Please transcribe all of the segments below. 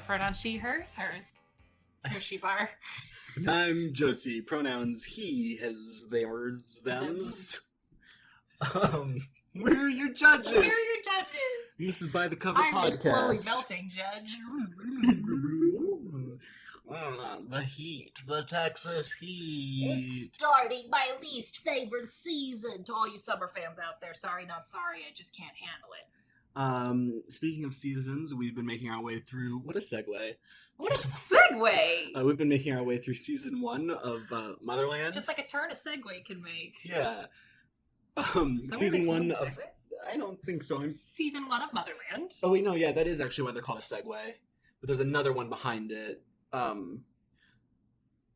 Pronoun she, hers, hers. Her, she, bar. I'm Josie. Pronouns he, his, theirs, thems. We're your judges. We're your judges. This is By the Cover I'm your slowly podcast. melting judge. The heat, the Texas heat. It's starting my least favorite season. To all you summer fans out there, sorry, not sorry. I just can't handle it. Speaking of seasons, we've been making our way through. What a segue! What a segue! We've been making our way through season 1 of Motherland. Just like a turn a segue can make. Yeah. So Season 1 of. segues? I don't think so. Season 1 of Motherland. Oh wait, no, yeah, that is actually why they're called a segue. But there's another one behind it.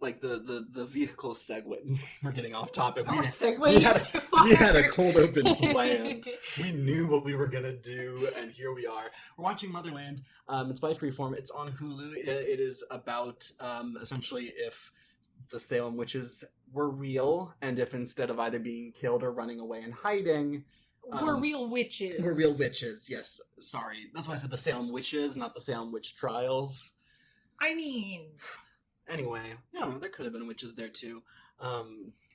Like the vehicle segue. We're getting off topic. Oh, segue too far. We had a cold open plan. We knew what we were gonna do, and here we are. We're watching Motherland. It's by Freeform. It's on Hulu. It is about essentially if the Salem witches were real, and if instead of either being killed or running away and hiding, We're real witches. we're real witches. Yes, sorry. That's why I said the Salem witches, not the Salem witch trials. I mean, Anyway, there could have been witches there too.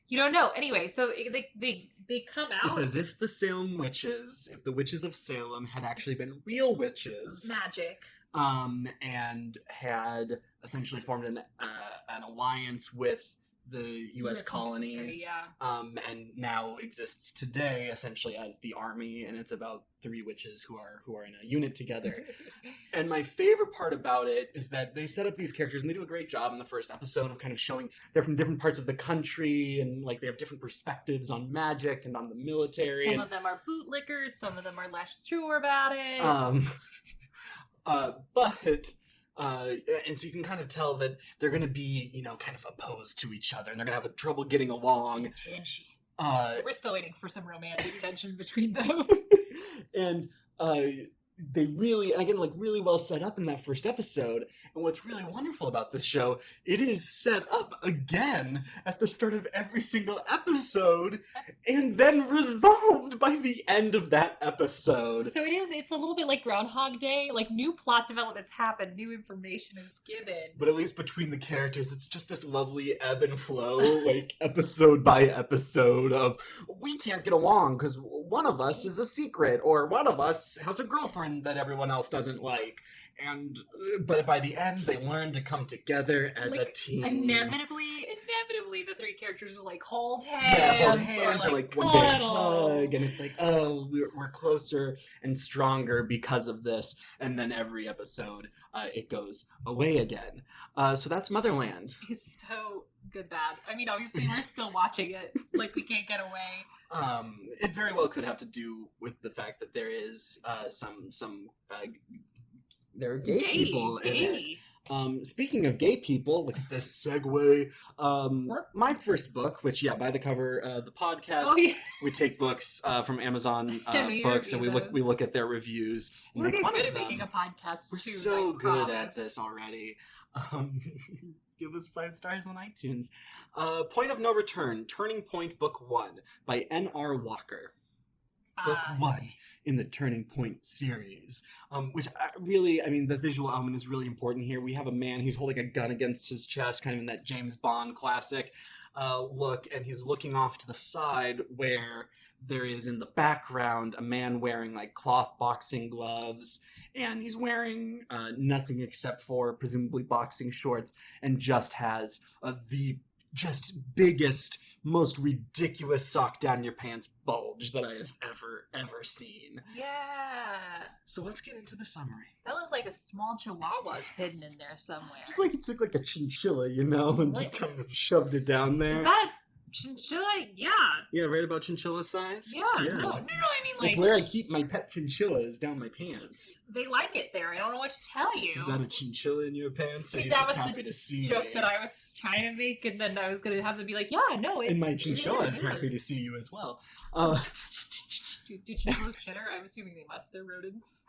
you don't know. Anyway, so they come out. It's as if the Salem witches, if the witches of Salem had actually been real witches, magic. and had essentially formed an alliance with the U.S. colonies, Yeah. and now exists today essentially as the army, and it's about 3 witches who are in a unit together. And my favorite part about it is that they set up these characters, and they do a great job in the first episode of kind of showing they're from different parts of the country, and like they have different perspectives on magic and on the military. Some of them are bootlickers, some of them are less sure about it. And so you can kind of tell that they're going to be, kind of opposed to each other, and they're going to have trouble getting along. Tension. We're We're still waiting for some romantic tension between them. and they really, and again, like really well set up in that first episode. And what's really wonderful about this show, it is set up again at the start of every single episode, and then resolved by the end of that episode. So it's a little bit like Groundhog Day. Like, new plot developments happen, new information is given. But at least between the characters, it's just this lovely ebb and flow, like episode by episode of, we can't get along because one of us is a secret, or one of us has a girlfriend that everyone else doesn't like. But by the end, they learn to come together as a team. Inevitably, the 3 characters will like hold hands. Yeah, hold hands, or like one big cuddle. hug, and it's like, oh, we're closer and stronger because of this. And then every episode, it goes away again. So that's Motherland. It's so good, bad. I mean, obviously, we're still watching it. Like, we can't get away. It very well could have to do with the fact that there is there are gay people in it. Speaking of gay people, look at this segue. My first book, which By the Cover, the podcast, Oh, yeah. we take books from Amazon We books, and review we look at their reviews and We're make fun good of at them. making a podcast, We're too. so I good promise. at this already. Give us 5 stars on iTunes. Point of No Return, Turning Point Book 1 by N.R. Walker. Book 1 in the Turning Point series. Which the visual element is really important here. We have a man, he's holding a gun against his chest, kind of in that James Bond classic look, and he's looking off to the side where there is in the background a man wearing like cloth boxing gloves, and he's wearing nothing except for presumably boxing shorts, and just has the biggest, most ridiculous sock down your pants bulge that I have ever seen. Yeah. So let's get into the summary. That looks like a small chihuahua's hidden in there somewhere. Just like he took like a chinchilla, and just kind of shoved it down there. Is that chinchilla? Yeah. Yeah, right about chinchilla size? Yeah. No, I mean, It's like, where I keep my pet chinchillas, down my pants. they like it there. I don't know what to tell you. Is that a chinchilla in your pants, or See, you're that just was the happy to see joke me? that I was trying to make, and then I was going to have to be like, yeah, no, it's... And my chinchilla is it happy to see you as well. Do chinchillas chitter? I'm assuming they must. They're rodents.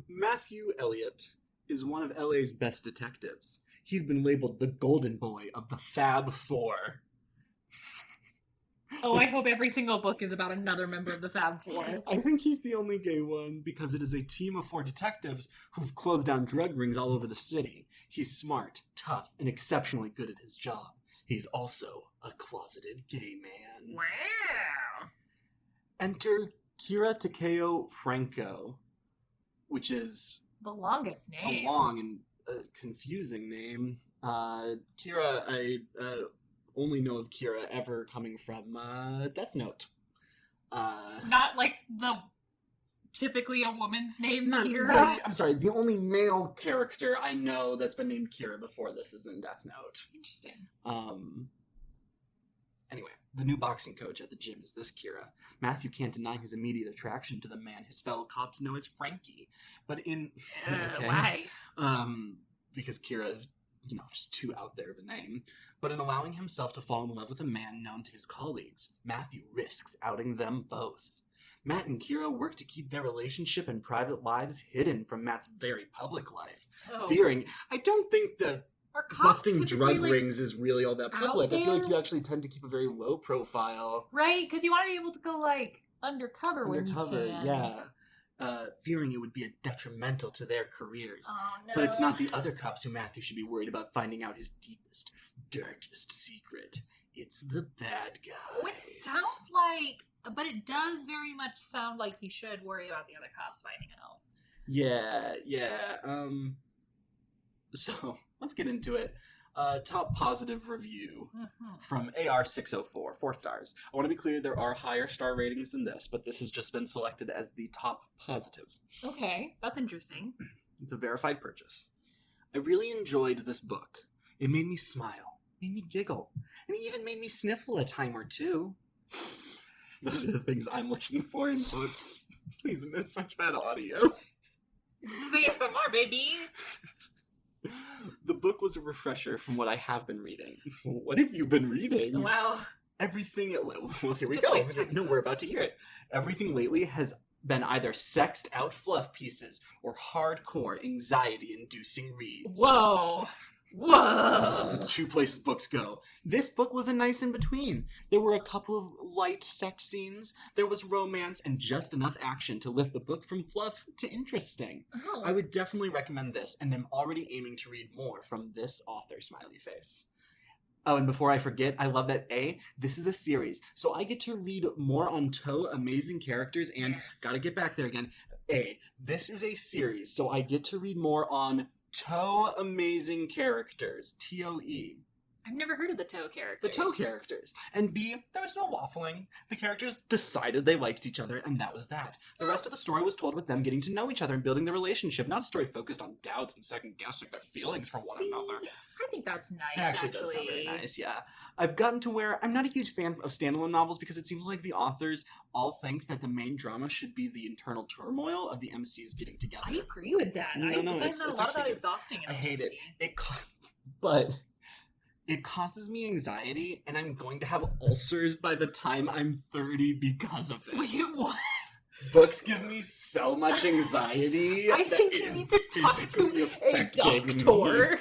Matthew Elliott is one of LA's best detectives. He's been labeled the golden boy of the Fab Four. Oh, I hope every single book is about another member of the Fab Four. I think he's the only gay one because it is a team of 4 detectives who've closed down drug rings all over the city. He's smart, tough, and exceptionally good at his job. He's also a closeted gay man. Wow. Enter Kira Takeo Franco, which is The longest name. a long and confusing name. Kira, I only know of Kira ever coming from Death Note. Not like the typically a woman's name, Kira. I'm sorry, the only male character I know that's been named Kira before this is in Death Note. Interesting. Anyway, the new boxing coach at the gym is this Kira. Matthew can't deny his immediate attraction to the man his fellow cops know as Frankie. But in... Why? Because Kira is, just too out there of a name. But in allowing himself to fall in love with a man known to his colleagues, Matthew risks outing them both. Matt and Kira work to keep their relationship and private lives hidden from Matt's very public life, fearing... I don't think that busting drug rings is really all that public. I feel like you actually tend to keep a very low profile. Right, because you want to be able to go, undercover when you can. Yeah. Fearing it would be detrimental to their careers. Oh, no. But it's not the other cops who Matthew should be worried about finding out his deepest, darkest secret. It's the bad guys. Oh, it sounds like... But it does very much sound like he should worry about the other cops finding out. Yeah. So, let's get into it. Top positive review from AR604, 4 stars. I want to be clear, there are higher star ratings than this, but this has just been selected as the top positive. Okay, that's interesting. It's a verified purchase. I really enjoyed this book. It made me smile, made me giggle, and it even made me sniffle a time or two. Those are the things I'm looking for in books. Please, it's such bad audio. This is ASMR, baby. The book was a refresher from what I have been reading. What have you been reading? Wow. Everything... Well, here we Just go. like No, we're about to hear it. Everything lately has been either sexed out fluff pieces or hardcore anxiety-inducing reads. Whoa. Those are the 2 places books go. This book was a nice in-between. There were a couple of light sex scenes, there was romance, and just enough action to lift the book from fluff to interesting. Oh. I would definitely recommend this, and I'm already aiming to read more from this author, smiley face. Oh, and before I forget, I love that this is a series, so I get to read more on Toe Amazing Characters, and gotta get back there again. This is a series, so I get to read more on Toe Amazing Characters, TOE. I've never heard of the Toe characters. The Toe characters. And B, there was no waffling. The characters decided they liked each other, and that was that. The rest of the story was told with them getting to know each other and building their relationship, not a story focused on doubts and second-guessing their feelings for one another. I think that's nice, It actually does sound very nice, yeah. I've gotten to where I'm not a huge fan of standalone novels because it seems like the authors all think that the main drama should be the internal turmoil of the MCs getting together. I agree with that. I find it's a lot of that good. exhausting. I hate it. But it causes me anxiety, and I'm going to have ulcers by the time I'm 30 because of it. Wait, what? Books give me so much anxiety. I think you need to talk to a doctor.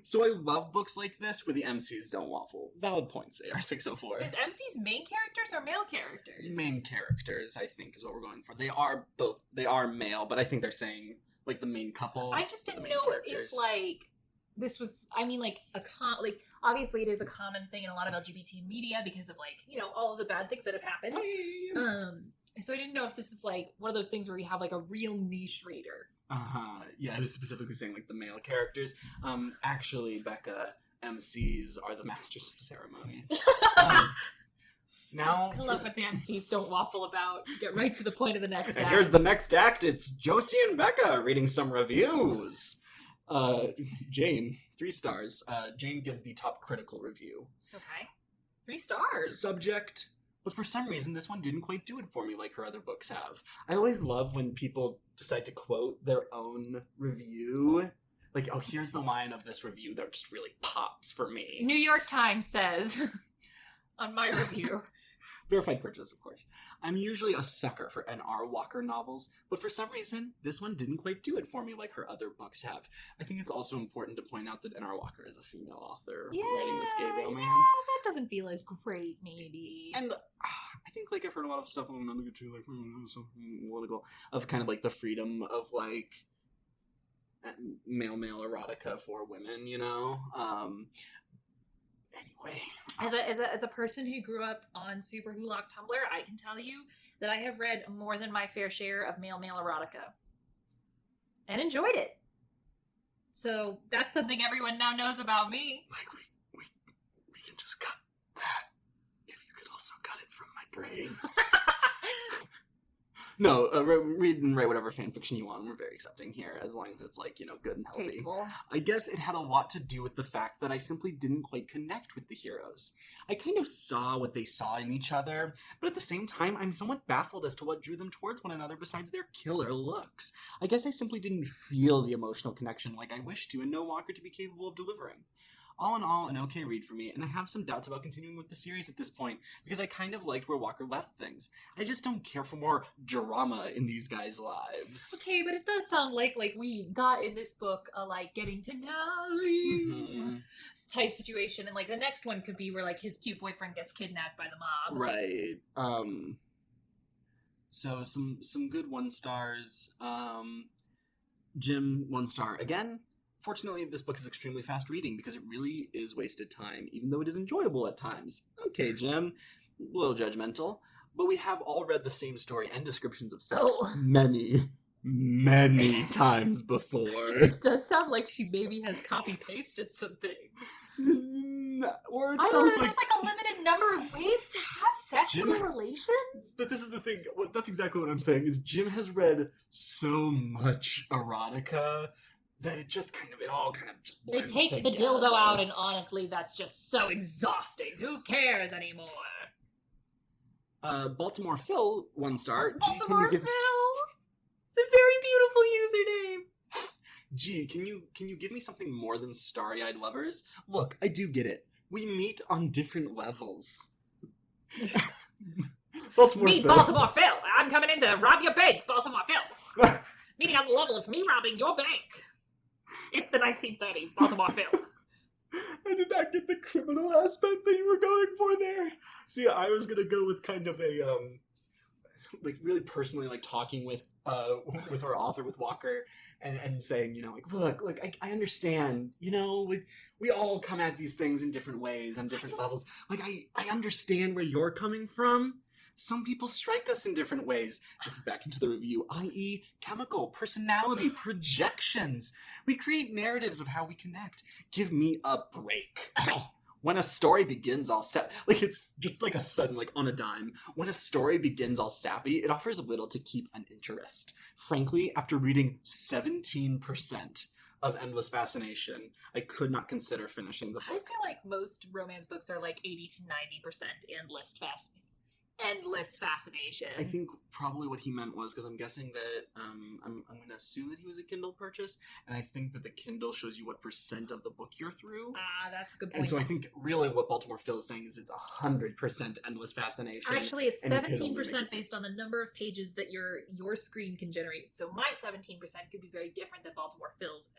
So I love books like this where the MCs don't waffle. Valid points, AR604. Is MCs main characters or male characters? Main characters, I think, is what we're going for. They are male, but I think they're saying, the main couple. I just didn't know if, this was, obviously it is a common thing in a lot of LGBT media because of, all of the bad things that have happened. So I didn't know if this is, one of those things where you have, a real niche reader. Yeah, I was specifically saying, the male characters. Actually, Becca, MCs are the masters of ceremony. Now, I love what the MCs don't waffle about. Get right to the point of the next act. And here's the next act. It's Josie and Becca reading some reviews. Jane, 3 stars. Jane gives the top critical review. Okay. 3 stars. Subject, but for some reason this one didn't quite do it for me like her other books have. I always love when people decide to quote their own review. Here's the line of this review that just really pops for me. New York Times says on my review. Verified purchase, of course. I'm usually a sucker for N.R. Walker novels, but for some reason, this one didn't quite do it for me like her other books have. I think it's also important to point out that N.R. Walker is a female author writing this gay romance. Yeah, that doesn't feel as great, maybe. And I think, like, I've heard a lot of stuff I'm not going to, like, political, of kind of, like, the freedom of, like, male erotica for women, you know? Anyway. As a person who grew up on Super Hulock Tumblr, I can tell you that I have read more than my fair share of male erotica. And enjoyed it. So that's something everyone now knows about me. Like, we can just cut that. If you could also cut it from my brain. No, read and write whatever fanfiction you want. We're very accepting here, as long as it's, like, you know, good and healthy. Tasteful. I guess it had a lot to do with the fact that I simply didn't quite connect with the heroes. I kind of saw what they saw in each other, but at the same time, I'm somewhat baffled as to what drew them towards one another besides their killer looks. I guess I simply didn't feel the emotional connection like I wished to, and know Walker to be capable of delivering. All in all, an okay read for me, and I have some doubts about continuing with the series at this point, because I kind of liked where Walker left things. I just don't care for more drama in these guys' lives. Okay, but it does sound like we got in this book a, like, getting to know you type situation, and, like, the next one could be where, like, his cute boyfriend gets kidnapped by the mob. Right. So some good 1 stars. Jim, 1 star again. Fortunately, this book is extremely fast reading because it really is wasted time, even though it is enjoyable at times. Okay, Jim, a little judgmental, but we have all read the same story and descriptions of sex many times before. It does sound like she maybe has copy-pasted some things. Or it I sounds there's like a limited number of ways to have sexual relations. But this is the thing. That's exactly what I'm saying, is Jim has read so much erotica that it all kind of just blends They take together. the dildo out, and honestly, that's just so exhausting. Who cares anymore? Baltimore Phil, 1 star. Baltimore Phil! It's a very beautiful username. Gee, can you give me something more than starry-eyed lovers? Look, I do get it. We meet on different levels. Meet Baltimore Phil. I'm coming in to rob your bank, Baltimore Phil. Meeting on the level of me robbing your bank. It's the 1930s, Baltimore Phil. I did not get the criminal aspect that you were going for there. See, I was gonna go with kind of a like really personally, like talking with our author, with Walker, and saying, you know, like, look, I understand, you know, we all come at these things in different ways, on different levels. Like, I understand where you're coming from. Some people strike us in different ways. This is back into the review, i.e. chemical, personality, projections. We create narratives of how we connect. Give me a break. When a story begins all it's just like a sudden, like on a dime. When a story begins all sappy, it offers little to keep an interest. Frankly, after reading 17% of Endless Fascination, I could not consider finishing the book. I feel like most romance books are like 80 to 90% endless fascination. I think probably what he meant was, because I'm guessing that I'm going to assume that he was a Kindle purchase, and I think that the Kindle shows you what % of the book you're through. That's a good point. And so I think really what Baltimore Phil is saying is it's 100% Endless Fascination. Actually, it's 17% based on the number of pages that your screen can generate. So my 17% could be very different than Baltimore Phil's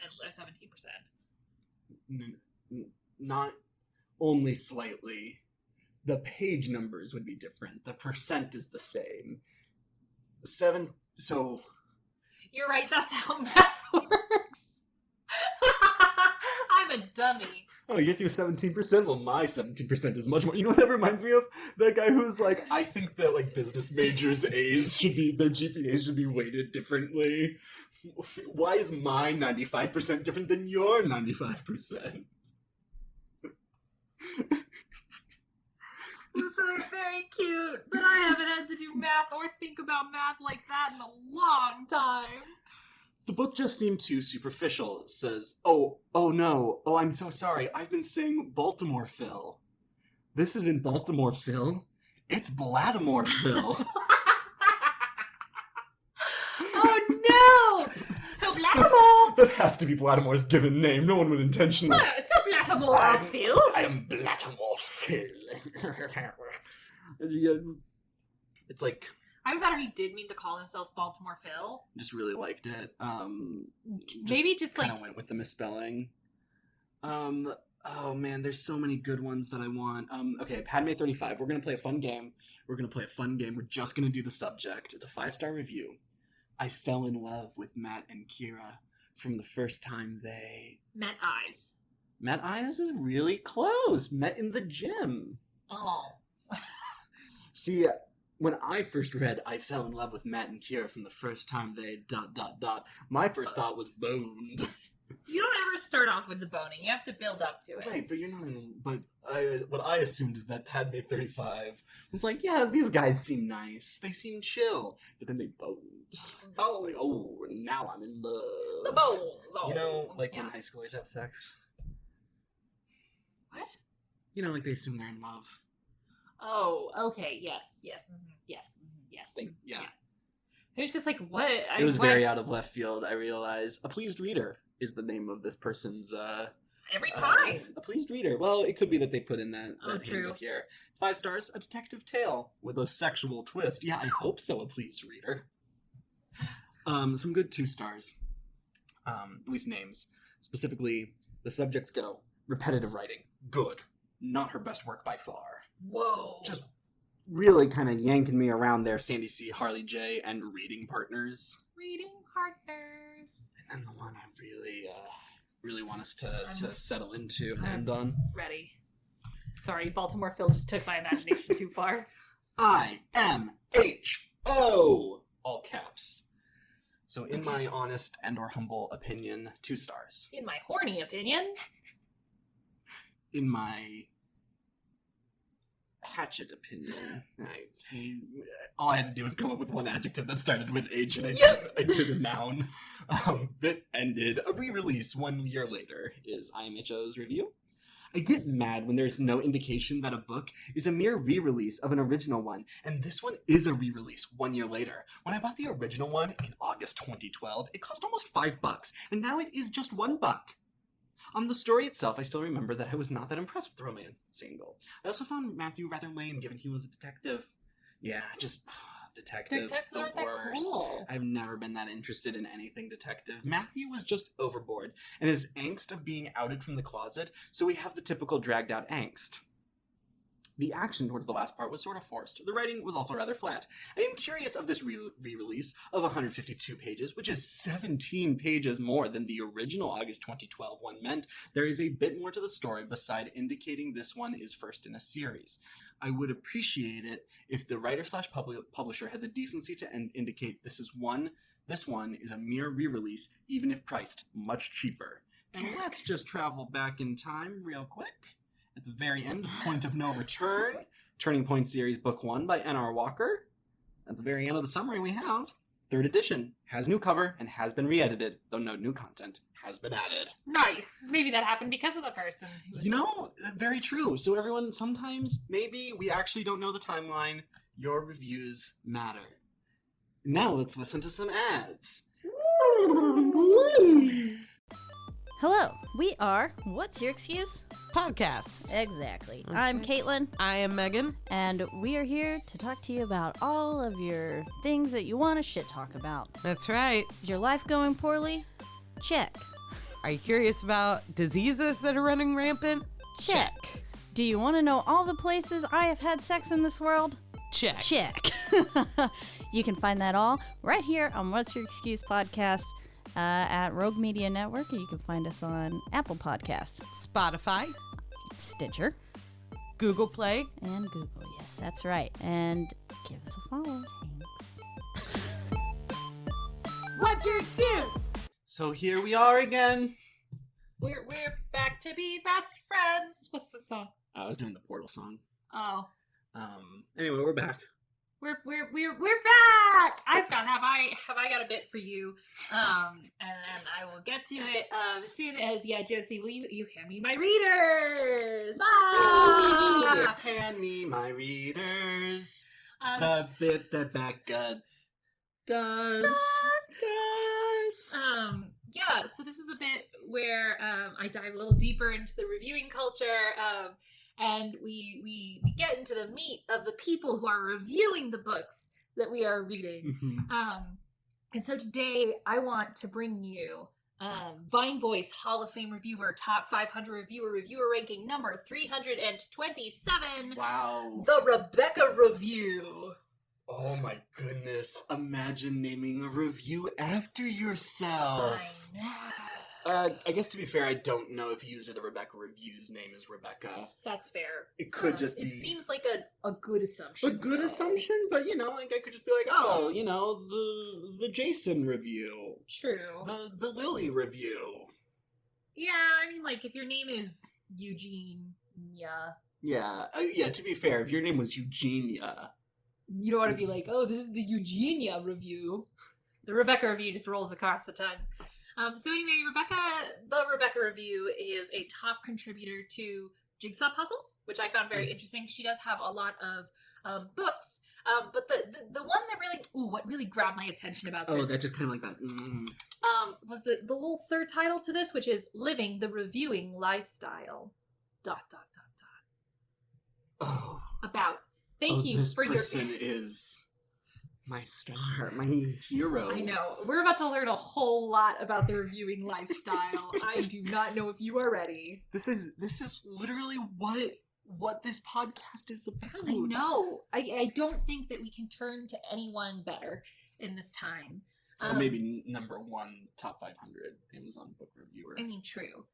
17%. Not only slightly. The page numbers would be different. The % is the same. 7, so... You're right, that's how math works. I'm a dummy. Oh, you get through 17%? Well, my 17% is much more. You know what that reminds me of? That guy who's like, I think that, like, business majors' A's their GPAs should be weighted differently. Why is my 95% different than your 95%? So it's very cute, but I haven't had to do math or think about math like that in a long time. The book just seemed too superficial. It says, oh no, I'm so sorry, I've been saying Baltimore Phil. This isn't Baltimore Phil, it's Blattimore Phil. Oh no! So Blattimore... That has to be Blattimore's given name, no one would intentionally... So Blattimore Phil? I'm Blattimore Phil. It's like... Either that or he did mean to call himself Baltimore Phil. Just really liked it. Maybe just like... kind of went with the misspelling. Oh man, there's so many good ones that I want. Okay, Padme 35. We're going to play a fun game. We're just going to do the subject. It's a 5-star review. I fell in love with Matt and Kira from the first time they... Met eyes. Met eyes is really close. Met in the gym. Oh. See, when I first read I fell in love with Matt and Kira from the first time they ... my first thought was boned. You don't ever start off with the boning. You have to build up to it. Right, but you're not in... But what I assumed is that Padme 35 was like, yeah, these guys seem nice. They seem chill. But then they boned. Bones. Like, oh, now I'm in love. The bones. Oh. You know, like when high schoolers have sex? What? You know, like they assume they're in love. Oh, okay. Yes. Yes. Yes. Yes. Yeah. It was just like, what? It was very out of left field, I realize. A pleased reader is the name of this person's... Every time. A pleased reader. Well, it could be that they put in that true. handbook here. It's 5 stars, a detective tale with a sexual twist. Yeah, I hope so, a pleased reader. Some good 2 stars. At least names. Specifically, the subjects go. Repetitive writing. Good. Not her best work by far. Whoa. Just really kind of yanking me around there, Sandy C, Harley J, and reading partners. Reading partners. And then the one I really want us to settle into and end on. Ready. Sorry, Baltimore Phil just took my imagination too far. IMHO! All caps. So in my honest and or humble opinion, 2 stars. In my horny opinion. In my hatchet opinion, I see. All I had to do was come up with one adjective that started with H, and I did a noun. That ended. A re-release 1 year later is IMHO's review. I get mad when there's no indication that a book is a mere re-release of an original one, and this one is a re-release 1 year later. When I bought the original one in August 2012, it cost almost $5, and now it is just $1. On the story itself, I still remember that I was not that impressed with the romance angle. I also found Matthew rather lame, given he was a detective. Yeah, just detectives the worst. Cool. I've never been that interested in anything detective. Matthew was just overboard, and his angst of being outed from the closet, so we have the typical dragged-out angst. The action towards the last part was sort of forced. The writing was also rather flat. I am curious of this re-release of 152 pages, which is 17 pages more than the original August 2012 one meant. There is a bit more to the story beside indicating this one is first in a series. I would appreciate it if the writer/publisher had the decency to indicate this one is a mere re-release, even if priced much cheaper. And let's just travel back in time real quick. At the very end, Point of No Return, Turning Point Series Book 1 by N.R. Walker. At the very end of the summary we have, 3rd edition, has new cover and has been re-edited, though no new content has been added. Nice. Maybe that happened because of the person. You know, very true. So everyone, sometimes, maybe we actually don't know the timeline. Your reviews matter. Now let's listen to some ads. Hello, we are What's Your Excuse? Podcast. Exactly. That's I'm right. Caitlin, I am Megan. and we are here to talk to you about all of your things that you want to shit talk about. That's right. Is your life going poorly? Check. Are you curious about diseases that are running rampant? Check. Do you want to know all the places I have had sex in this world? Check. Check. You can find that all right here on What's Your Excuse podcast at Rogue Media Network. You can find us on Apple Podcast, Spotify, Stitcher, Google Play. and Google. Yes, that's right. And give us a follow. Thanks. What's your excuse? So here we are again. We're back to be best friends. What's the song? I was doing the Portal song. Oh, Anyway, we're back. we're back. Have I got a bit for you? And I will get to it as soon as Josie, will you hand me my readers? Ah! Hand me my readers. The bit that Becca does. Yeah, so this is a bit where I dive a little deeper into the reviewing culture. and we get into the meat of the people who are reviewing the books that we are reading. And so today I want to bring you Vine Voice Hall of Fame Reviewer Top 500 Reviewer ranking number 327. Wow. The Rebecca Review. Oh my goodness. Imagine naming a review after yourself. I know. I guess to be fair, I don't know if user the Rebecca Review's name is Rebecca. That's fair. It could just be... It seems like a good assumption. A good assumption, but like I could just be like, oh, the Jason review. True. The Lily review. Yeah, I mean, like, if your name is Eugene, Yeah, to be fair, if your name was Eugenia... You don't want to be like, oh, this is the Eugenia review. The Rebecca review just rolls across the tongue. So anyway, the Rebecca review is a top contributor to Jigsaw Puzzles, which I found very interesting. She does have a lot of books, but the one that what really grabbed my attention about this. Oh, that just kind of like that. Was the little subtitle to this, which is Living the Reviewing Lifestyle. ... Oh. About. Thank you this for person is my star, my hero. I know. We're about to learn a whole lot about the reviewing lifestyle. I do not know if you are ready. This is literally what this podcast is about. I know. I don't think that we can turn to anyone better in this time. Well, maybe number one top 500 Amazon book reviewer. I mean, true.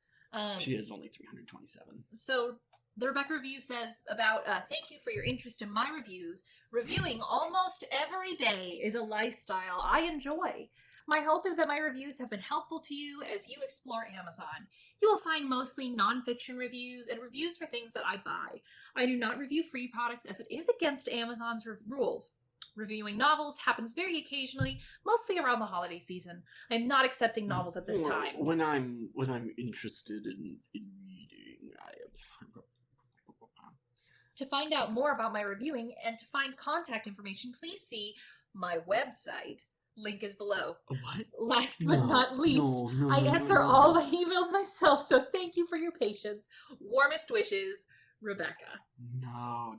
She is only 327. So the Rebecca Review says about, thank you for your interest in my reviews. Reviewing almost every day is a lifestyle I enjoy. My hope is that my reviews have been helpful to you as you explore Amazon. You will find mostly nonfiction reviews and reviews for things that I buy. I do not review free products as it is against Amazon's rules. Reviewing novels happens very occasionally, mostly around the holiday season. I'm not accepting novels at this time. When I'm interested in reading, To find out more about my reviewing and to find contact information, please see my website. Link is below. What? Last but not least, no, I answer all my emails myself, so thank you for your patience. Warmest wishes, Rebecca. No.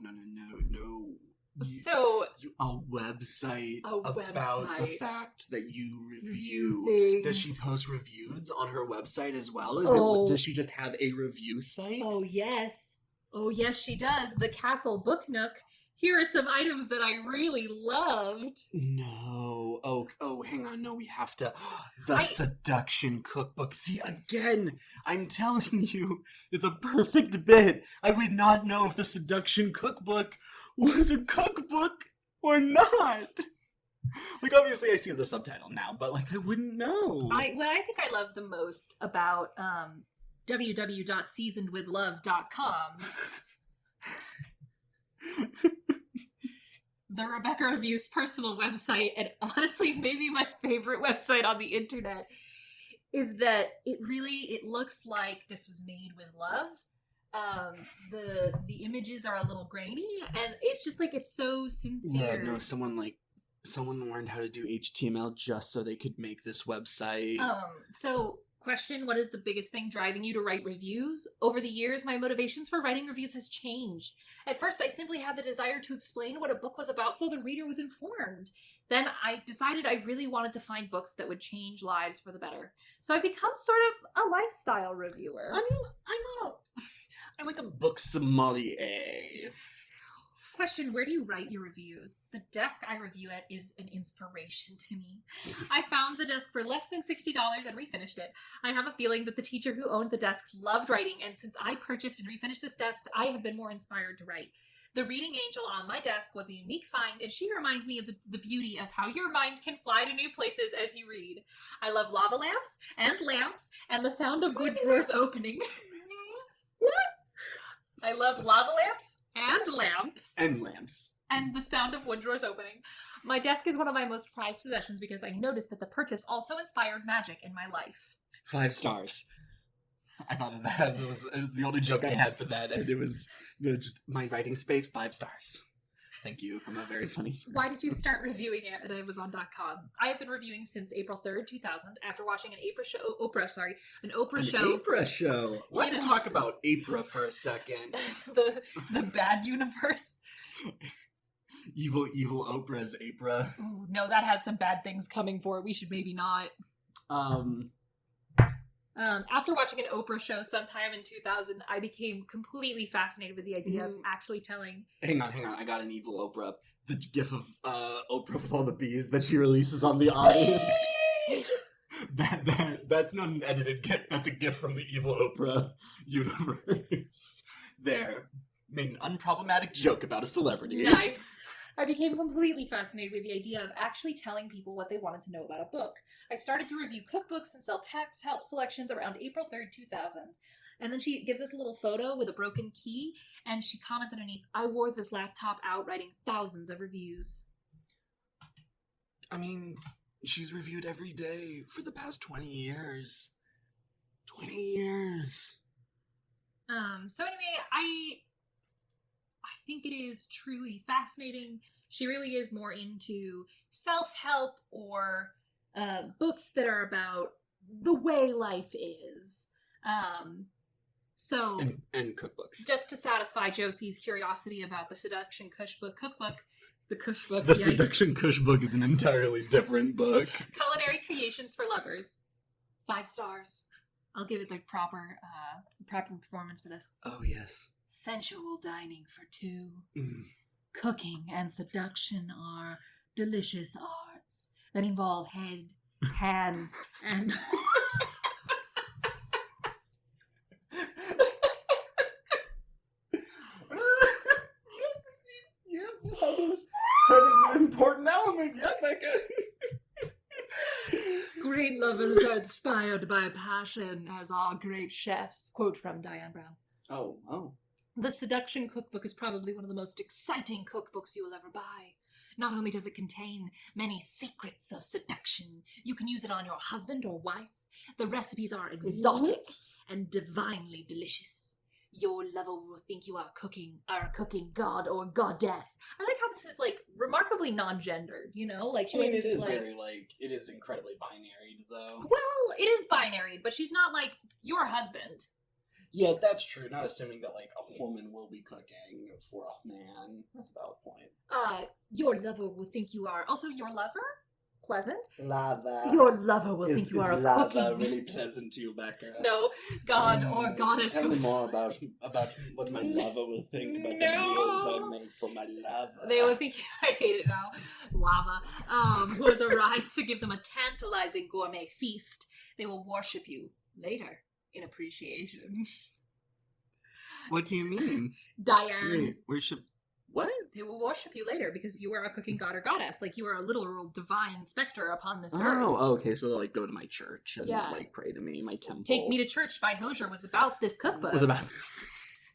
So A website about the fact that you review. things. Does she post reviews on her website as well? Does she just have a review site? Oh yes, she does. The Castle Book Nook. Here are some items that I really loved. No. Oh, hang on. No, we have to. The Seduction Cookbook. See, again, I'm telling you, it's a perfect bit. I would not know if the Seduction Cookbook was a cookbook or not. Like, obviously, I see the subtitle now, but, I wouldn't know. What I think I love the most about www.seasonedwithlove.com the Rebecca Review's personal website, and honestly maybe my favorite website on the internet, is that it looks like this was made with love. The images are a little grainy, and it's just it's so sincere. Yeah, no, someone learned how to do HTML just so they could make this website. So question, what is the biggest thing driving you to write reviews? Over the years, my motivations for writing reviews has changed. At first, I simply had the desire to explain what a book was about so the reader was informed. Then I decided I really wanted to find books that would change lives for the better. So I've become sort of a lifestyle reviewer. I'm like a book sommelier. Question, where do you write your reviews? The desk I review at is an inspiration to me. I found the desk for less than $60 and refinished it. I have a feeling that the teacher who owned the desk loved writing, and since I purchased and refinished this desk, I have been more inspired to write. The reading angel on my desk was a unique find, and she reminds me of the beauty of how your mind can fly to new places as you read. I love lava lamps and the sound of wood drawers opening. What? I love lava lamps and lamps. And lamps. And the sound of wood drawers opening. My desk is one of my most prized possessions because I noticed that the purchase also inspired magic in my life. 5 stars. I thought of that. It was the only joke I had for that, and it was just my writing space, 5 stars. Thank you. I'm a very funny Why person. did you start reviewing it at Amazon.com? I have been reviewing since April 3rd, 2000, after watching an Oprah show. An show. Oprah show. Let's talk about Oprah for a second. the bad universe. Evil Oprah's Oprah. Ooh, no, that has some bad things coming for it. We should maybe not. After watching an Oprah show sometime in 2000, I became completely fascinated with the idea of actually telling... Hang on. I got an evil Oprah. The gif of Oprah with all the bees that she releases on the audience. That's not an edited gif. That's a gif from the evil Oprah universe. There. Made an unproblematic joke about a celebrity. Nice. I became completely fascinated with the idea of actually telling people what they wanted to know about a book. I started to review cookbooks and self-help selections around April 3rd, 2000. And then she gives us a little photo with a broken key, and she comments underneath, I wore this laptop out writing thousands of reviews. I mean, she's reviewed every day for the past 20 years. 20 years. So anyway, I think it is truly fascinating. She really is more into self-help or books that are about the way life is. And cookbooks. Just to satisfy Josie's curiosity about the Seduction Cookbook. The Seduction Cookbook is an entirely different book. Culinary Creations for Lovers. 5 stars. I'll give it the proper performance for this. Oh, yes. Sensual dining for 2. Cooking and seduction are delicious arts that involve head, hand, and... That is an important element. Yeah, Becca. Great lovers are inspired by passion, as are great chefs. Quote from Diane Brown. Oh. The Seduction Cookbook is probably one of the most exciting cookbooks you will ever buy. Not only does it contain many secrets of seduction, you can use it on your husband or wife. The recipes are exotic and divinely delicious. Your lover will think you are a cooking god or goddess. I like how this is like remarkably non-gendered, you know? Like, I mean, it is very it is incredibly binary though. Well, it is binary, but she's not like your husband. Yeah, that's true. Not assuming that like a woman will be cooking for a man. That's a valid point. Your lover will think you are also your lover. Pleasant. Lava. Your lover will think you are is lava cooking. really pleasant to you, Becca? No, god or goddess. Tell me more about what my lover will think about the meals I make for my lover. They will think I hate it now. Lava. Who has arrived to give them a tantalizing gourmet feast. They will worship you later in appreciation. What do you mean? Diane. Wait, worship. What? They will worship you later because you are a cooking god or goddess. Like, you are a literal divine specter upon this earth. Oh, okay. So they'll like go to my church and Yeah. like pray to me, my temple. Take Me to Church by Hosier was about this cookbook. Was about.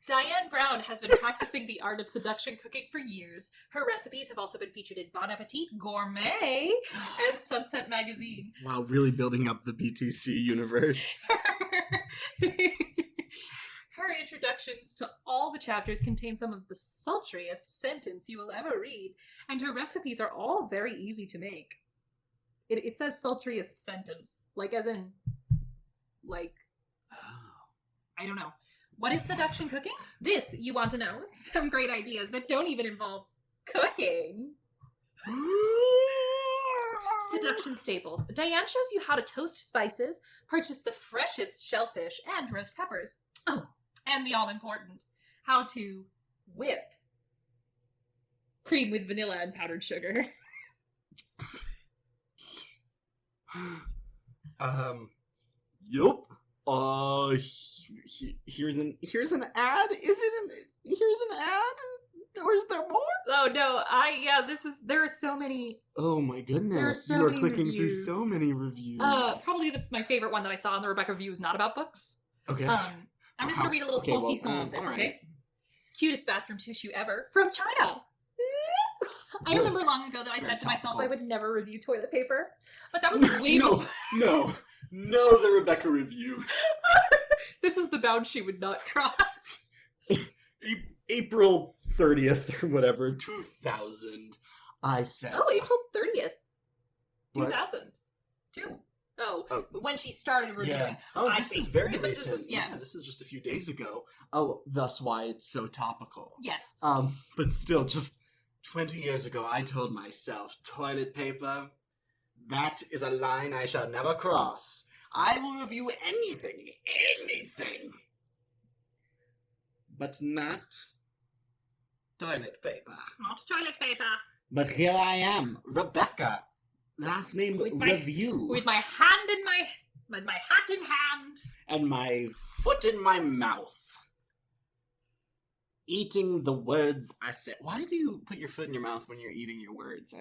Diane Brown has been practicing the art of seduction cooking for years. Her recipes have also been featured in Bon Appetit, Gourmet, and Sunset Magazine. Wow, really building up the BTC universe. Her introductions to all the chapters contain some of the sultriest sentence you will ever read, and her recipes are all very easy to make. It says sultriest sentence, like as in, like, I don't know. What is seduction cooking? This, you want to know. Some great ideas that don't even involve cooking. Seduction staples. Diane shows you how to toast spices, purchase the freshest shellfish, and roast peppers. Oh, and the all-important, how to whip cream with vanilla and powdered sugar. Yup. Here's an ad. Here's an ad? Or is there more? Oh no, there are so many. Oh my goodness. There are so you are many clicking reviews. through so many reviews. Probably my favorite one that I saw on the Rebecca review is not about books. Okay. I'm just gonna read a little saucy of this, all right. okay? Cutest bathroom tissue ever from China. I remember long ago that I said to myself I would never review toilet paper, but that was way before. No, the Rebecca review. This is the bound she would not cross. April 30th or whatever, 2000, I said... Oh, April 30th, What? 2002. Oh, when she started reviewing. Yeah. Oh, I this see. is very Yeah, but this recent. was- yeah. This is just a few days ago. Oh, thus why it's so topical. Yes. But still, just 20 years ago, I told myself, toilet paper, that is a line I shall never cross. I will review anything. But not toilet paper. Not toilet paper. But here I am, Rebecca. Last name With my- Review. With my hand in with my hat in hand. And my foot in my mouth. Eating the words I said. Why do you put your foot in your mouth when you're eating your words?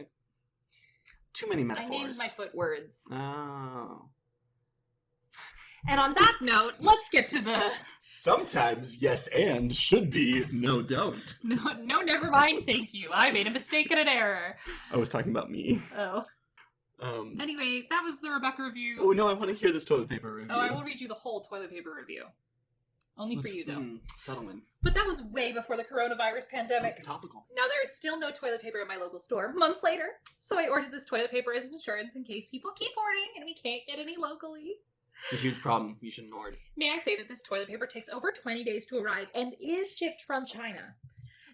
Too many metaphors. I named my foot words. Oh. And on that note, let's get to the... Sometimes yes and should be no don't. No, never mind, thank you. I made a mistake and an error. I was talking about me. Oh. Anyway, that was the Rebecca review. Oh no, I want to hear this toilet paper review. Oh, I will read you the whole toilet paper review. Only for you, though. Settlement. But that was way before the coronavirus pandemic. Topical. Now there is still no toilet paper at my local store, months later. So I ordered this toilet paper as an insurance in case people keep hoarding and we can't get any locally. It's a huge problem. You shouldn't hoard. May I say that this toilet paper takes over 20 days to arrive and is shipped from China.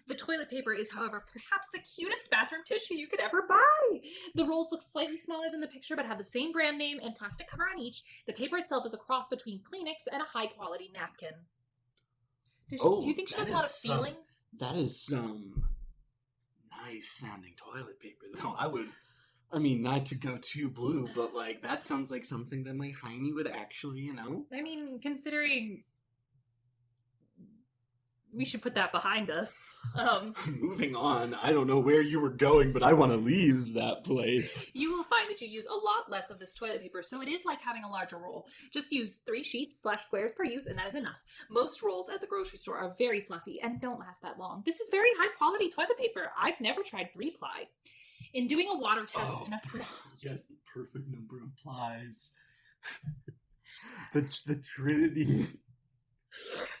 The toilet paper is, however, perhaps the cutest bathroom tissue you could ever buy. The rolls look slightly smaller than the picture, but have the same brand name and plastic cover on each. The paper itself is a cross between Kleenex and a high-quality napkin. Do you think she has a lot of feeling? That is some nice sounding toilet paper, though. I mean, not to go too blue, but like that sounds like something that my Heine would actually, I mean, considering we should put that behind us. Moving on, I don't know where you were going, but I want to leave that place. You will find that you use a lot less of this toilet paper, so it is like having a larger roll. Just use 3 sheets/squares per use, and that is enough. Most rolls at the grocery store are very fluffy and don't last that long. This is very high quality toilet paper. I've never tried 3-ply. In doing a water test in a small... Yes, the perfect number of plies. the Trinity.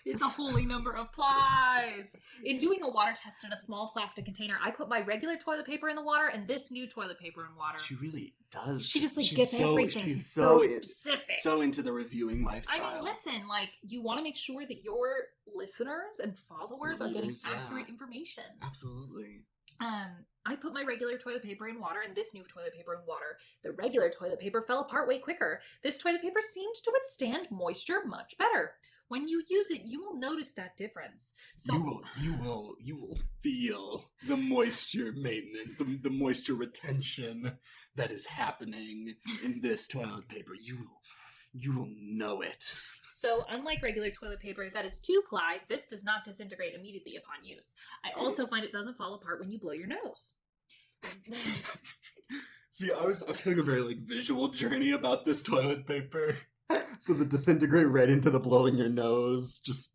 It's a holy number of plies. In doing a water test in a small plastic container, I put my regular toilet paper in the water and this new toilet paper in water. She really does. She just she's gets everything she's so specific. So into the reviewing lifestyle. I mean, listen, you want to make sure that your listeners and followers are getting accurate information. Absolutely. I put my regular toilet paper in water and this new toilet paper in water. The regular toilet paper fell apart way quicker. This toilet paper seemed to withstand moisture much better. When you use it, you will notice that difference. So you will feel the moisture maintenance, the moisture retention that is happening in this toilet paper. You will know it. So, unlike regular toilet paper that is 2-ply, this does not disintegrate immediately upon use. I also find it doesn't fall apart when you blow your nose. See, I was having a very visual journey about this toilet paper. So the disintegrate right into the blowing your nose, just...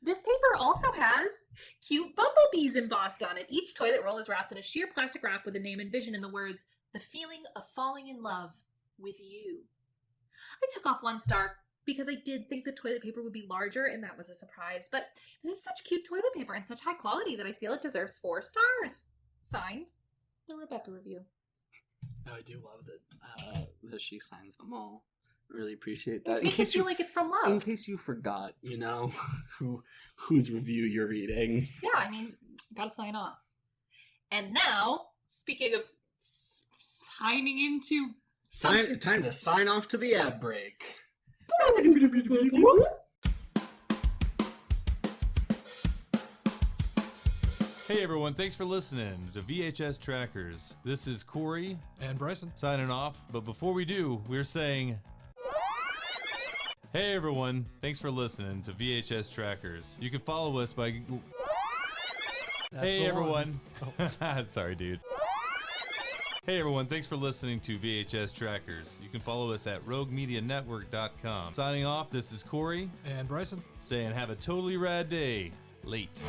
This paper also has cute bumblebees embossed on it. Each toilet roll is wrapped in a sheer plastic wrap with a name and vision in the words, "The feeling of falling in love with you." I took off 1 star because I did think the toilet paper would be larger, and that was a surprise. But this is such cute toilet paper and such high quality that I feel it deserves 4 stars. Signed, the Rebecca review. Oh, I do love that she signs them all. Really appreciate that. It makes it feel like it's from love. In case you forgot, whose review you're reading. Yeah, I mean, gotta sign off. And now, speaking of signing into... Time to sign off to the ad break. Hey everyone, thanks for listening to VHS Trackers. This is Corey And Bryson. signing off, but before we do, we're saying... Hey everyone, thanks for listening to VHS Trackers. You can follow us by... Hey the everyone. Sorry, dude. Hey everyone, thanks for listening to VHS Trackers. You can follow us at roguemedianetwork.com. Signing off, this is Corey And Bryson. saying have a totally rad day. Late.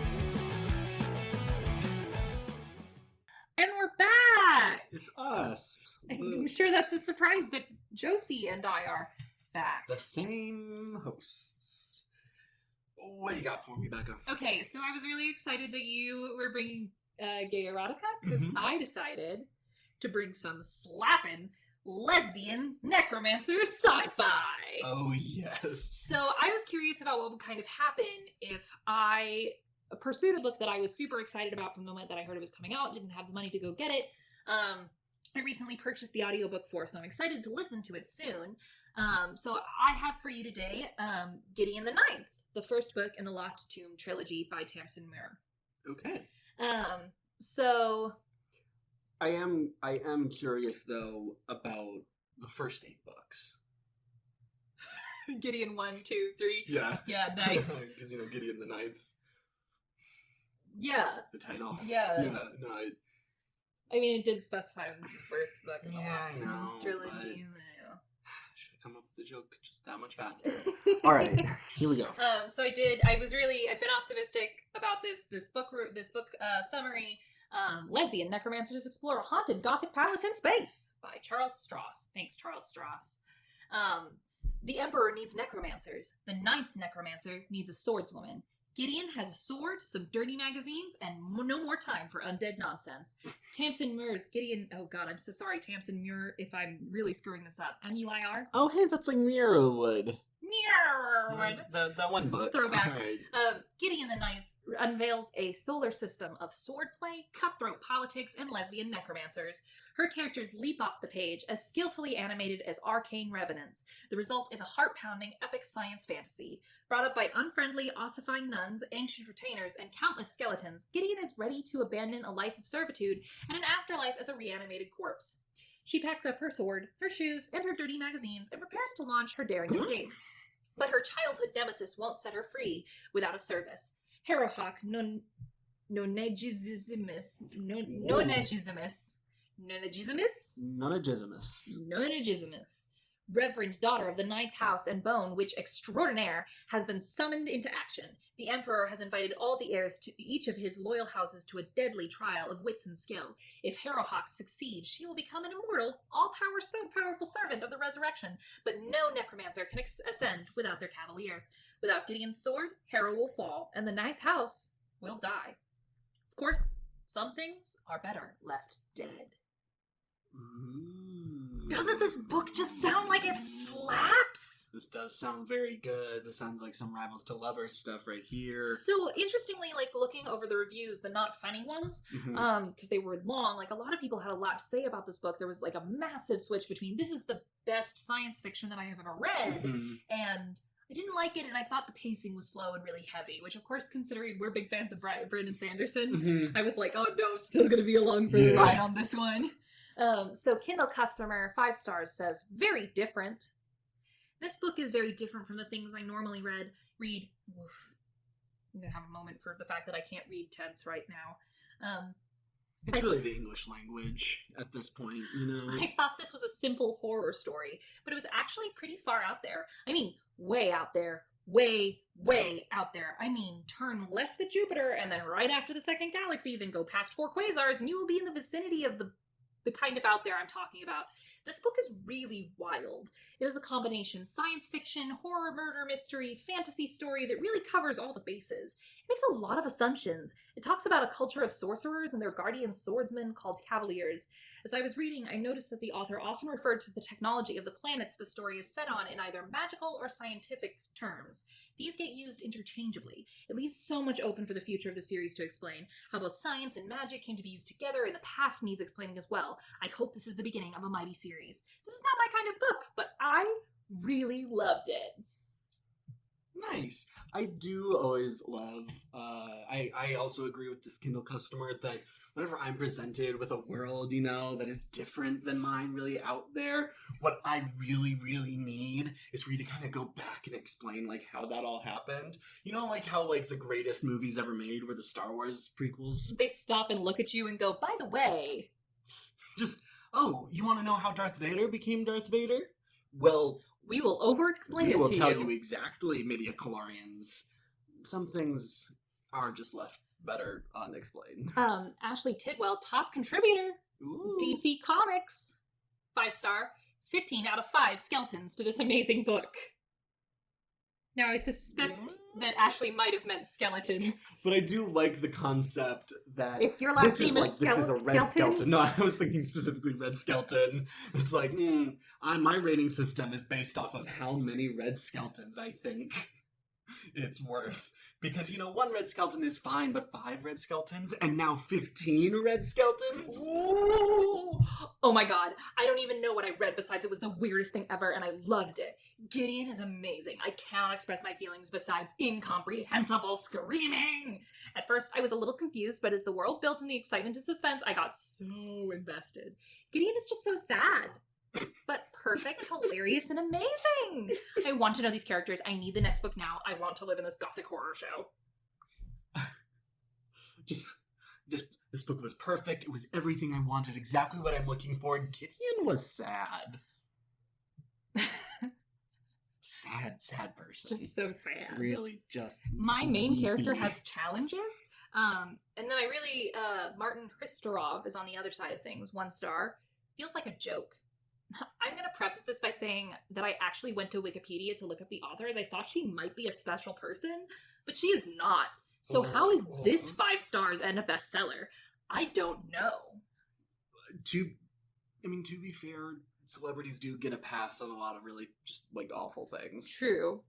And we're back! It's us. I'm sure that's a surprise that Josie and I are back. The same hosts. What you got for me, Becca? Okay, so I was really excited that you were bringing gay erotica because I decided to bring some slapping lesbian necromancer sci-fi. Oh, yes. So I was curious about what would kind of happen if I pursued a book that I was super excited about from the moment that I heard it was coming out, didn't have the money to go get it. I recently purchased the audiobook for, so I'm excited to listen to it soon. So I have for you today Gideon the Ninth, the first book in the Locked Tomb trilogy by Tamsin Muir. Okay. So I am curious though about the first 8 books. Gideon 1, 2, 3. Yeah. Yeah, nice. Because Gideon the Ninth. Yeah. The title. Yeah. Yeah. No. I mean, it did specify it was the first book in the Yeah, Locked I Tomb know, trilogy. Should have come up with the joke just that much faster. All right, here we go. So I've been optimistic about this book summary. Lesbian necromancers explore a haunted Gothic palace in space by Charles Stross. Thanks, Charles Stross. The Emperor needs necromancers. The 9th necromancer needs a swordswoman. Gideon has a sword, some dirty magazines, and no more time for undead nonsense. Tamsin Muir's Gideon... Oh god, I'm so sorry, Tamsin Muir, if I'm really screwing this up. M-U-I-R? Oh, hey, that's like Mirrorwood. Mirrorwood! That one book. Throwback. All right. Gideon the Ninth unveils a solar system of swordplay, cutthroat politics, and lesbian necromancers. Her characters leap off the page as skillfully animated as arcane revenants. The result is a heart-pounding epic science fantasy. Brought up by unfriendly, ossifying nuns, ancient retainers, and countless skeletons, Gideon is ready to abandon a life of servitude and an afterlife as a reanimated corpse. She packs up her sword, her shoes, and her dirty magazines and prepares to launch her daring escape. But her childhood nemesis won't set her free without a service. Harrowhawk Nonagizimus. Reverend daughter of the 9th house and bone witch extraordinaire, has been summoned into action. The Emperor has invited all the heirs to each of his loyal houses to a deadly trial of wits and skill. If Harrowhawk succeeds, she will become an immortal, all-powerful servant of the resurrection, but no necromancer can ascend without their cavalier. Without Gideon's sword, Harrow will fall, and the 9th house will die. Of course, some things are better left dead. Ooh. Doesn't this book just sound like it slaps? This does sound very good. This sounds like some Rivals to Lovers stuff right here. So interestingly, like looking over the reviews, the not funny ones, because they were long, like a lot of people had a lot to say about this book. There was like a massive switch between this is the best science fiction that I have ever read, and I didn't like it, and I thought the pacing was slow and really heavy, which of course, considering we're big fans of Brandon Sanderson, I was like, oh no, still gonna be along for the ride on this one. So Kindle customer 5 stars says, very different. This book is very different from the things I normally read. Oof. I'm gonna have a moment for the fact that I can't read tense right now. It's really the English language at this point, you know? I thought this was a simple horror story, but it was actually pretty far out there. I mean, way out there. Way, way out there. I mean, turn left at Jupiter, and then right after the second galaxy, then go past 4 quasars, and you will be in the vicinity of the kind of out there I'm talking about. This book is really wild. It is a combination science fiction, horror, murder, mystery, fantasy story that really covers all the bases. It makes a lot of assumptions. It talks about a culture of sorcerers and their guardian swordsmen called cavaliers. As I was reading, I noticed that the author often referred to the technology of the planets the story is set on in either magical or scientific terms. These get used interchangeably. It leaves so much open for the future of the series to explain. How both science and magic came to be used together and the past needs explaining as well. I hope this is the beginning of a mighty series. This is not my kind of book, but I really loved it. Nice. I do always love, I also agree with this Kindle customer that whenever I'm presented with a world, you know, that is different than mine, really out there, what I really, really need is for you to kind of go back and explain, like, how that all happened. You know, like, how, like, the greatest movies ever made were the Star Wars prequels? They stop and look at you and go, by the way. Just, oh, you want to know how Darth Vader became Darth Vader? Well, we will over-explain it to you. We will tell you exactly, Mediacalorians. Some things are just left better unexplained. Ashley Tidwell, top contributor. Ooh. DC Comics. 5 star. 15 out of 5 skeletons to this amazing book. Now, I suspect that Ashley might have meant skeletons. But I do like the concept that If your last name is this is a red Skeleton. skeleton. No, I was thinking specifically red skeleton. It's like, my rating system is based off of how many red skeletons I think it's worth. Because, one red skeleton is fine, but 5 red skeletons, and now 15 red skeletons? Ooh. Oh my god, I don't even know what I read besides it was the weirdest thing ever and I loved it. Gideon is amazing. I cannot express my feelings besides incomprehensible screaming. At first, I was a little confused, but as the world built and the excitement and suspense, I got so invested. Gideon is just so sad. But perfect, hilarious, and amazing! I want to know these characters. I need the next book now. I want to live in this gothic horror show. This book was perfect. It was everything I wanted, exactly what I'm looking for. Gideon was sad. sad person. Just so sad. Really just... My main weepy. character has challenges. And then I really, Martin Christorov is on the other side of things, 1 star. Feels like a joke. I'm going to preface this by saying that I actually went to Wikipedia to look up the author as I thought she might be a special person, but she is not. So how is this 5 stars and a bestseller? I don't know. To be fair, celebrities do get a pass on a lot of really just, awful things. True.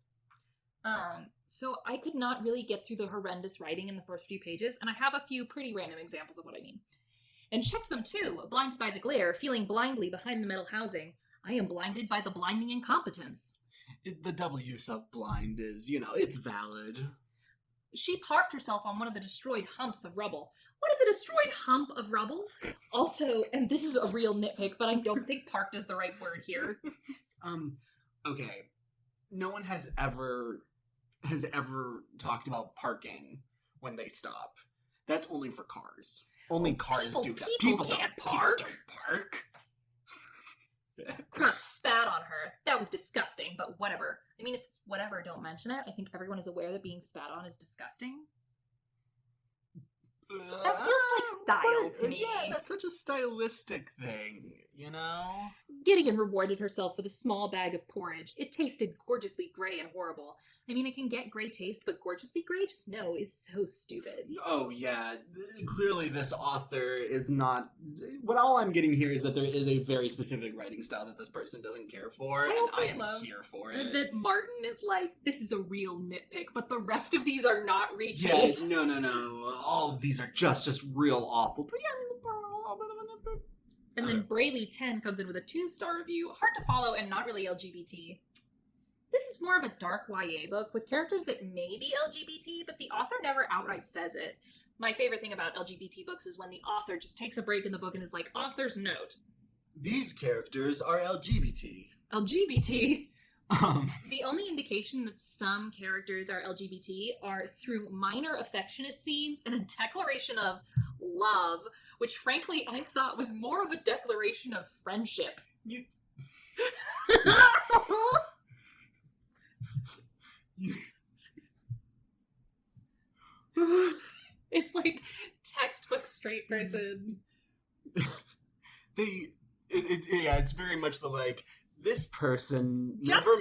So I could not really get through the horrendous writing in the first few pages, and I have a few pretty random examples of what I mean. And checked them too, blinded by the glare, feeling blindly behind the metal housing. I am blinded by the blinding incompetence. The double use of blind is, it's valid. She parked herself on one of the destroyed humps of rubble. What is a destroyed hump of rubble? Also, and this is a real nitpick, but I don't think parked is the right word here. Okay. No one has ever talked about parking when they stop. That's only for cars. Only cars do that. People can't park. People don't park. Crux spat on her. That was disgusting, but whatever. I mean, if it's whatever, don't mention it. I think everyone is aware that being spat on is disgusting. That feels like style to me. Yeah, that's such a stylistic thing, Gideon rewarded herself with a small bag of porridge. It tasted gorgeously gray and horrible. I mean, it can get gray taste, but gorgeously gray, just no, is so stupid. Oh, yeah. Clearly this author is not... all I'm getting here is that there is a very specific writing style that this person doesn't care for, and I am here for it. That Martin is like, this is a real nitpick, but the rest of these are not reaches. Yes, no. All of these are just real awful. But yeah, and then Brayley 10 comes in with a 2-star review. Hard to follow and not really LGBT. This is more of a dark YA book with characters that may be LGBT, but the author never outright says it. My favorite thing about LGBT books is when the author just takes a break in the book and is like, author's note. These characters are LGBT. LGBT? The only indication that some characters are LGBT are through minor affectionate scenes and a declaration of love, which frankly I thought was more of a declaration of friendship. It's like textbook straight person. It's very much the this person Just never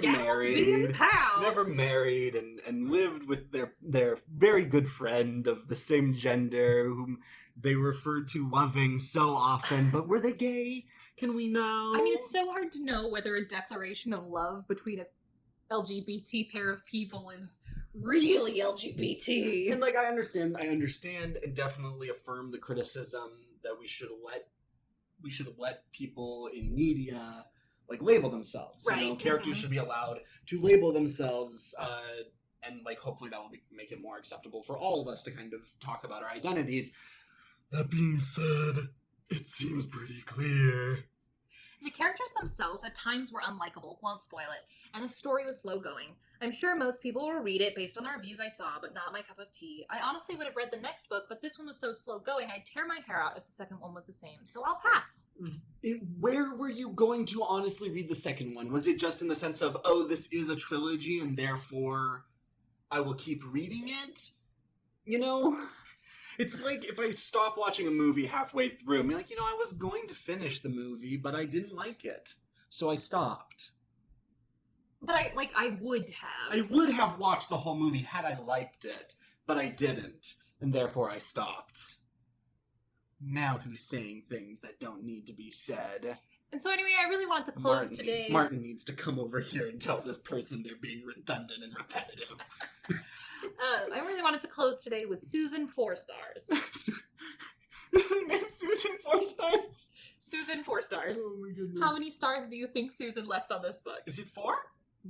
married and lived with their very good friend of the same gender whom they referred to loving so often, but were they gay? Can we know? I mean, it's so hard to know whether a declaration of love between a LGBT pair of people is really LGBT. And I understand and definitely affirm the criticism that we should let people in media label themselves. Right. Characters should be allowed to label themselves, and hopefully that will make it more acceptable for all of us to kind of talk about our identities. That being said, it seems pretty clear. The characters themselves at times were unlikable, won't spoil it, and the story was slow going. I'm sure most people will read it based on the reviews I saw, but not my cup of tea. I honestly would have read the next book, but this one was so slow going I'd tear my hair out if the second one was the same, so I'll pass. Where were you going to honestly read the second one? Was it just in the sense of, oh, this is a trilogy and therefore I will keep reading it? It's like if I stop watching a movie halfway through, I'm like, I was going to finish the movie, but I didn't like it. So I stopped. But I would have. I would have watched the whole movie had I liked it, but I didn't, and therefore I stopped. Now who's saying things that don't need to be said? And so anyway, I really wanted to close today. Martin needs to come over here and tell this person they're being redundant and repetitive. I really wanted to close today with Susan 4 stars. Her name's Susan 4 stars? Susan 4 stars. Oh my goodness. How many stars do you think Susan left on this book? Is it 4?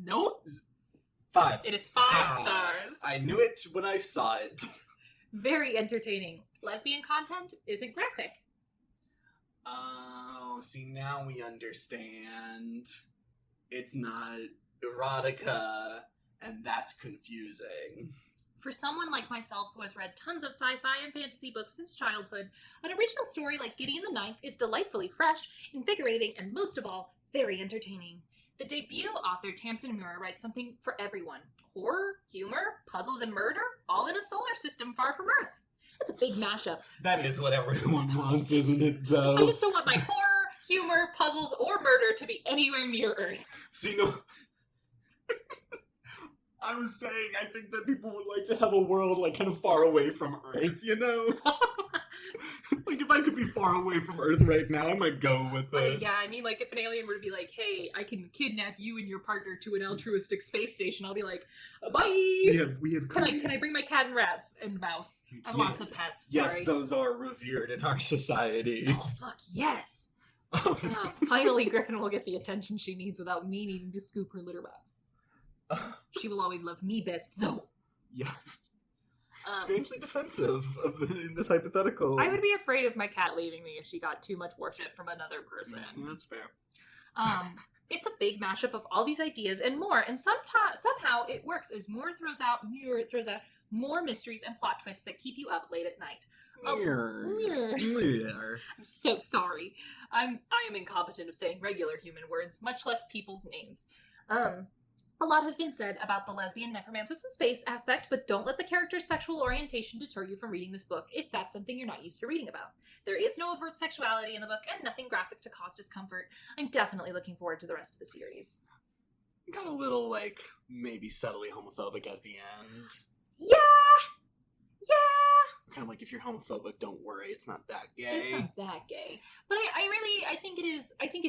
Nope. 5. It is 5 stars. I knew it when I saw it. Very entertaining. Lesbian content isn't graphic. Oh, see, now we understand. It's not erotica, and that's confusing. For someone like myself who has read tons of sci-fi and fantasy books since childhood, an original story like Gideon the Ninth is delightfully fresh, invigorating, and most of all, very entertaining. The debut author Tamsin Muir writes something for everyone. Horror, humor, puzzles, and murder, all in a solar system far from Earth. That's a big mashup. That is what everyone wants, isn't it, though? I just don't want my horror, humor, puzzles, or murder to be anywhere near Earth. See, no... I was saying, I think that people would like to have a world, like, kind of far away from Earth, you know? Like, if I could be far away from Earth right now, I might go with it. Yeah, I mean, like, if an alien were to be like, hey, I can kidnap you and your partner to an altruistic space station, I'll be like, bye! We have Can I bring my cat and rats and mouse? I have lots of pets, Yes, sorry. those are revered in our society. Oh, fuck, yes! Finally, Griffin will get the attention she needs without me needing to scoop her litter box. She will always love me best, though. Yeah. Strangely defensive in this hypothetical. I would be afraid of my cat leaving me if she got too much worship from another person. That's fair. It's a big mashup of all these ideas and more, and somehow it works as Muir throws out more mysteries and plot twists that keep you up late at night. Muir. I'm so sorry. I am incompetent of saying regular human words, much less people's names. A lot has been said about the lesbian necromancers in space aspect, but don't let the character's sexual orientation deter you from reading this book if that's something you're not used to reading about. There is no overt sexuality in the book and nothing graphic to cause discomfort. I'm definitely looking forward to the rest of the series. Got a little, like, maybe subtly homophobic at the end. Yeah! Kind of like, if you're homophobic, don't worry, it's not that gay. It's not that gay. But I think it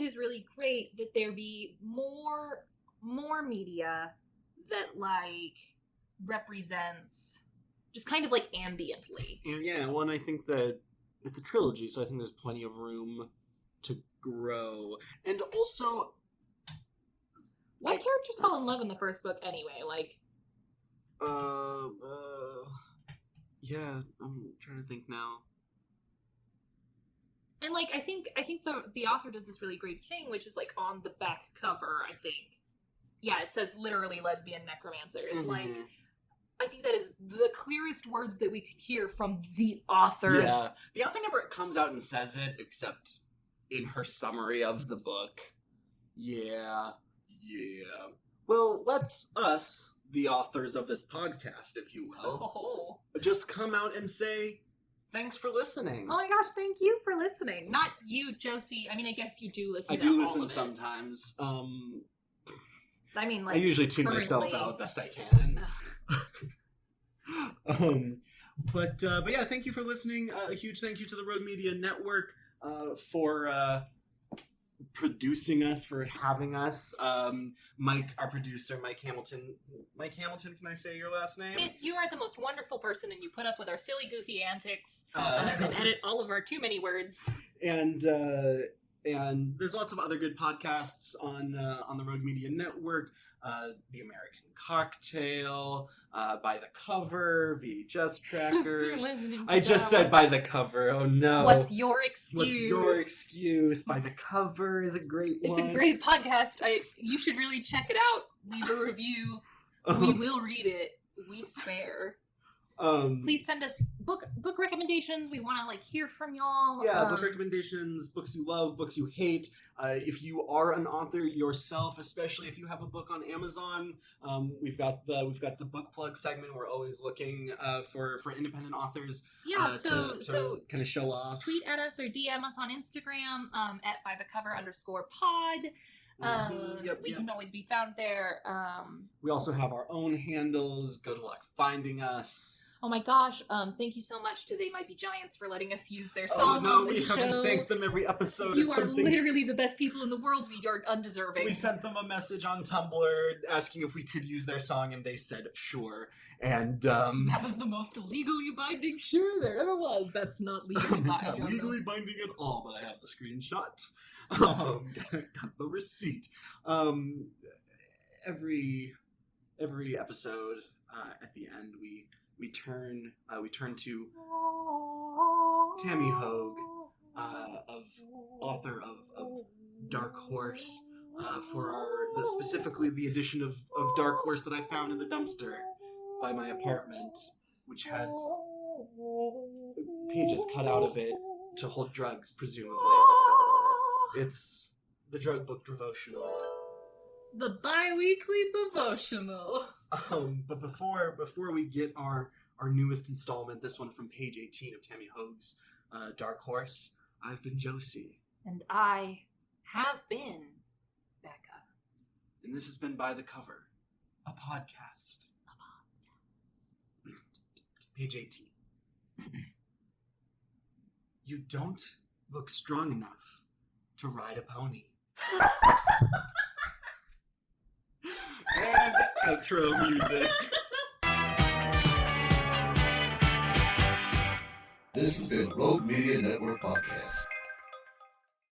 is really great that there be more media that, like, represents just kind of, like, ambiently. Yeah, well, and I think that it's a trilogy, so I think there's plenty of room to grow. And also... Why characters fall in love in the first book anyway? Like... Yeah, I'm trying to think now. And, like, I think the author does this really great thing, which is, like, on the back cover, I think. Yeah, it says literally lesbian necromancers. Mm-hmm. Like, I think that is the clearest words that we could hear from the author. Yeah. The author never comes out and says it, except in her summary of the book. Yeah. Well, let's us, the authors of this podcast, if you will, just come out and say, thanks for listening. Oh my gosh, thank you for listening. Not you, Josie. I mean, I guess you do listen I to do all listen of it. sometimes. I mean, like, I usually tune myself currently. out best I can. But yeah, thank you for listening. A huge thank you to the Rogue Media Network for producing us, for having us. Mike, our producer, Mike Hamilton. Mike Hamilton, can I say your last name? You are the most wonderful person, and you put up with our silly, goofy antics and edit all of our too many words. And there's lots of other good podcasts on the Rogue Media Network. The American Cocktail, By the Cover, VHS Trackers. I just said By the Cover. Oh no! What's your excuse? What's your excuse? By the Cover is a great one. It's a great podcast. You should really check it out. Leave a review. We will read it. We swear. Please send us book recommendations. We want to, like, hear from y'all. Yeah, book recommendations, books you love, books you hate. If you are an author yourself, especially if you have a book on Amazon, we've got the book plug segment. We're always looking for independent authors. Yeah, to kind of show off. Tweet at us or DM us on Instagram at bythecover_pod. We can always be found there. We also have our own handles. Good luck finding us. Oh my gosh, thank you so much to They Might Be Giants for letting us use their song on the we show. haven't thanked them every episode. You It's are something... literally the best people in the world. We are undeserving. We sent them a message on Tumblr asking if we could use their song, and they said sure. And That was the most legally binding sure there ever was. That's not legally it's binding. not legally binding at all, but I have the screenshot. Got the receipt. Every episode, at the end, we turn to Tammy Hogue, author of Dark Horse, for specifically the edition of Dark Horse that I found in the dumpster by my apartment, which had pages cut out of it to hold drugs, presumably. It's the drug book devotional. The bi-weekly devotional. But before we get our newest installment, this one from page 18 of Tammy Hogue's Dark Horse, I've been Josie. And I have been Becca. And this has been By the Cover, a podcast. Page 18. You don't look strong enough to ride a pony. And outro music. This has been Rogue Media Network Podcast.